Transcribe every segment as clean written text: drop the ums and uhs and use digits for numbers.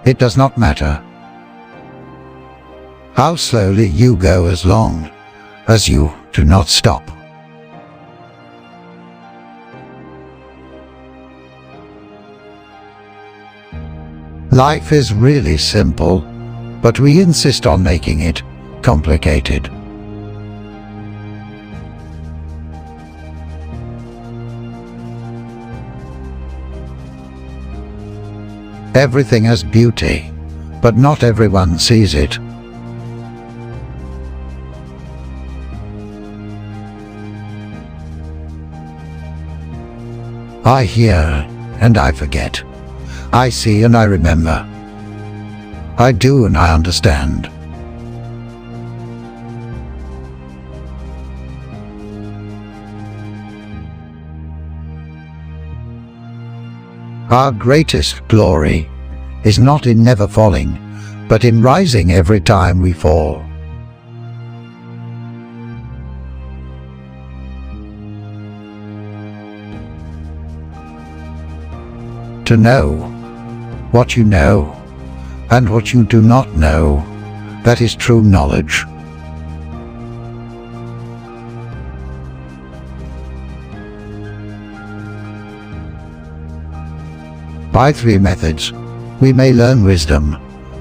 It does not matter how slowly you go, as long as you do not stop. Life is really simple, but we insist on making it complicated. Everything has beauty, but not everyone sees it. I hear and I forget. I see and I remember. I do and I understand. Our greatest glory is not in never falling, but in rising every time we fall. To know what you know and what you do not know, that is true knowledge. By three methods we may learn wisdom.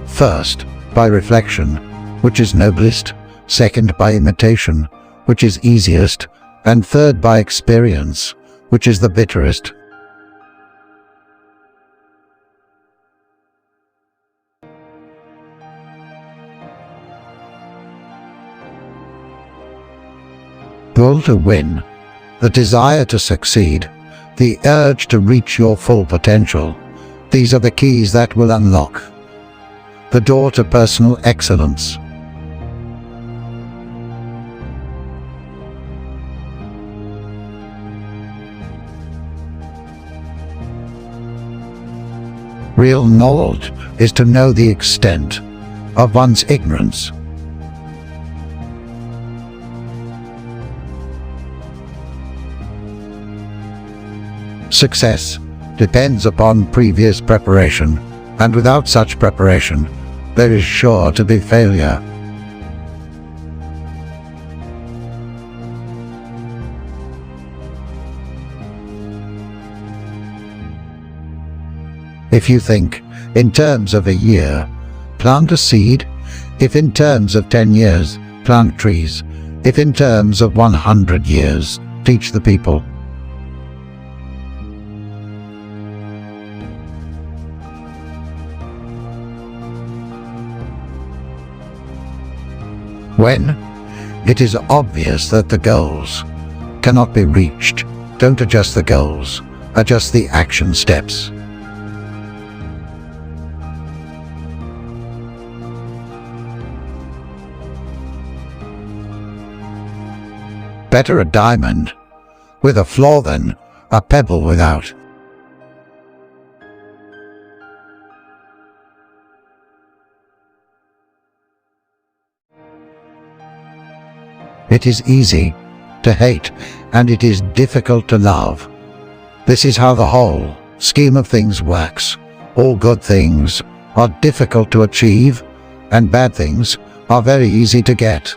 First, by reflection, which is noblest; second, by imitation, which is easiest; and third, by experience, which is the bitterest. The will to win, the desire to succeed, the urge to reach your full potential, these are the keys that will unlock the door to personal excellence. Real knowledge is to know the extent of one's ignorance. Success depends upon previous preparation, and without such preparation, there is sure to be failure. If you think in terms of a year, plant a seed. If in terms of 10 years, plant trees. If in terms of 100 years, teach the people. When it is obvious that the goals cannot be reached, don't adjust the goals, adjust the action steps. Better a diamond with a flaw than a pebble without. It is easy to hate, and it is difficult to love. This is how the whole scheme of things works. All good things are difficult to achieve, and bad things are very easy to get.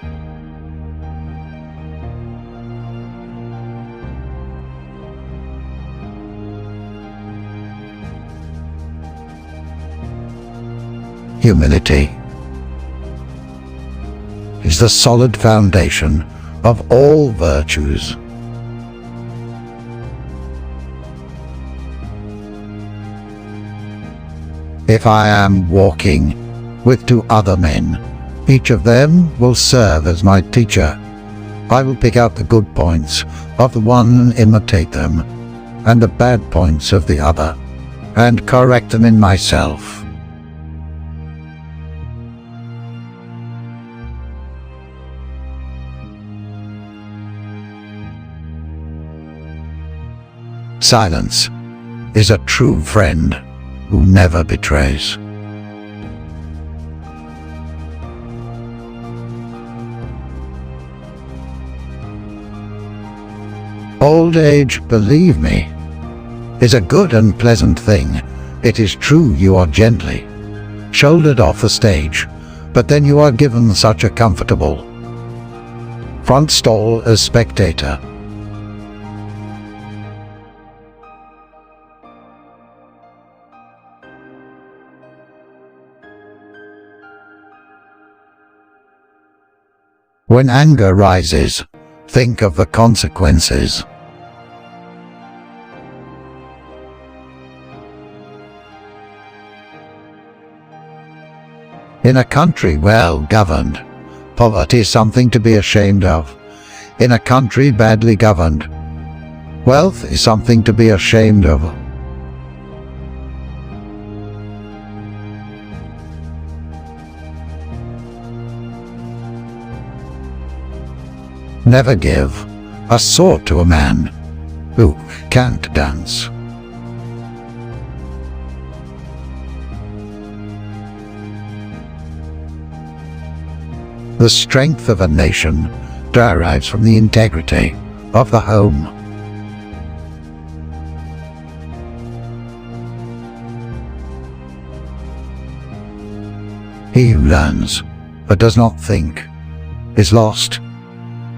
Humility is the solid foundation of all virtues. If I am walking with two other men, each of them will serve as my teacher. I will pick out the good points of the one and imitate them, and the bad points of the other, and correct them in myself. Silence is a true friend who never betrays. Old age, believe me, is a good and pleasant thing. It is true you are gently, shouldered off the stage, but then you are given such a comfortable front stall as spectator. When anger rises, think of the consequences. In a country well governed, poverty is something to be ashamed of. In a country badly governed, wealth is something to be ashamed of. Never give a sword to a man who can't dance. The strength of a nation derives from the integrity of the home. He who learns but does not think is lost.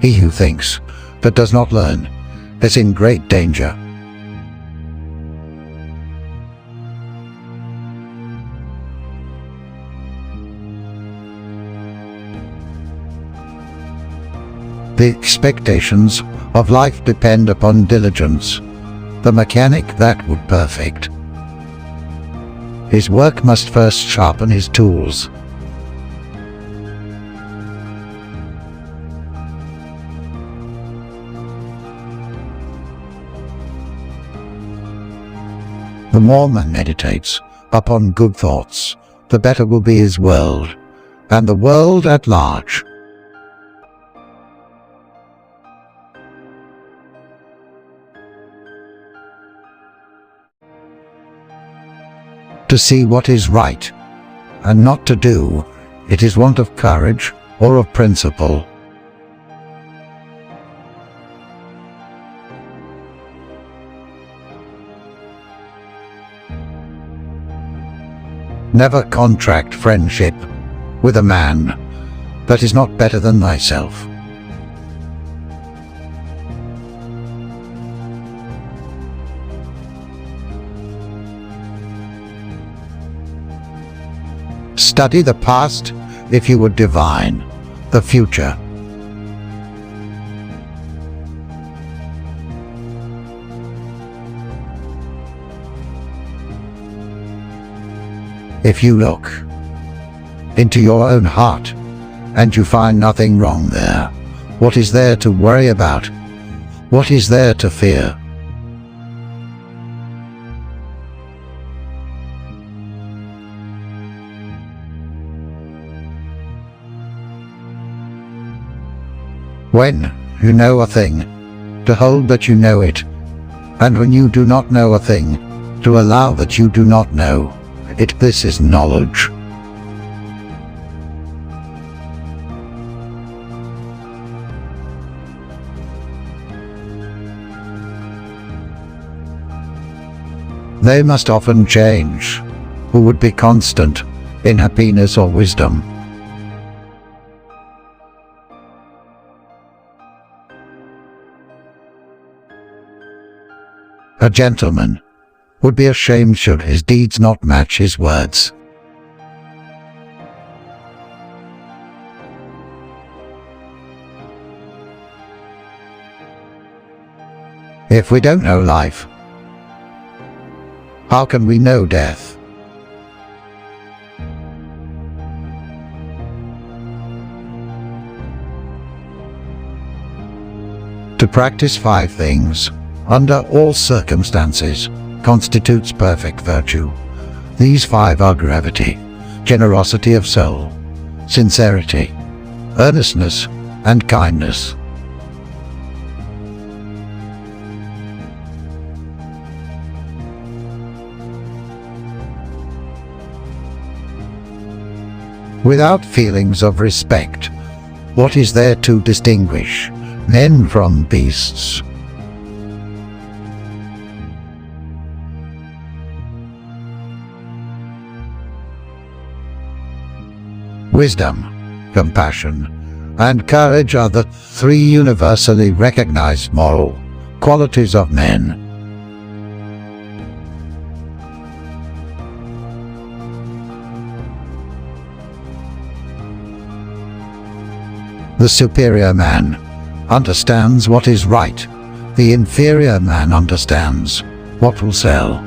He who thinks but does not learn is in great danger. The expectations of life depend upon diligence, the mechanic that would perfect. His work must first sharpen his tools. The more man meditates upon good thoughts, the better will be his world, and the world at large. To see what is right, and not to do, it is want of courage or of principle. Never contract friendship with a man that is not better than thyself. Study the past if you would divine the future. If you look into your own heart and you find nothing wrong there, what is there to worry about? What is there to fear? When you know a thing, to hold that you know it, and when you do not know a thing, to allow that you do not know it. This is knowledge. They must often change who would be constant in happiness or wisdom. A gentleman would be ashamed should his deeds not match his words. If we don't know life, how can we know death? To practice 5 things under all circumstances constitutes perfect virtue. These 5 are gravity, generosity of soul, sincerity, earnestness, and kindness. Without feelings of respect, what is there to distinguish men from beasts? Wisdom, compassion, and courage are the three universally recognized moral qualities of men. The superior man understands what is right. The inferior man understands what will sell.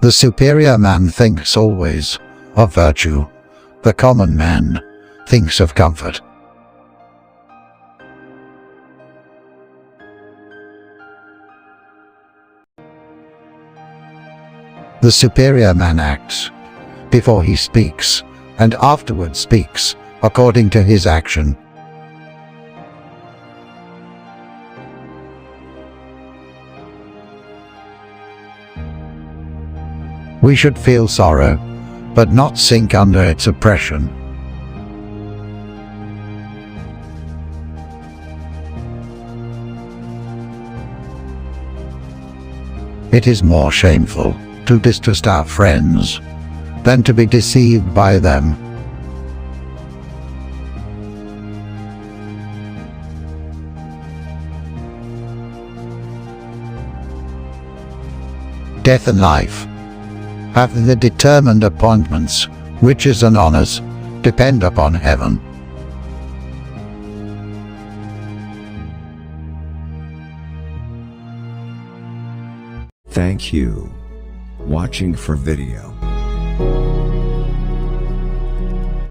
The superior man thinks always of virtue. The common man thinks of comfort. The superior man acts before he speaks, and afterwards speaks according to his action. We should feel sorrow, but not sink under its oppression. It is more shameful to distrust our friends than to be deceived by them. Death and life have the determined appointments. Riches and honors depend upon heaven. Thank you watching for video.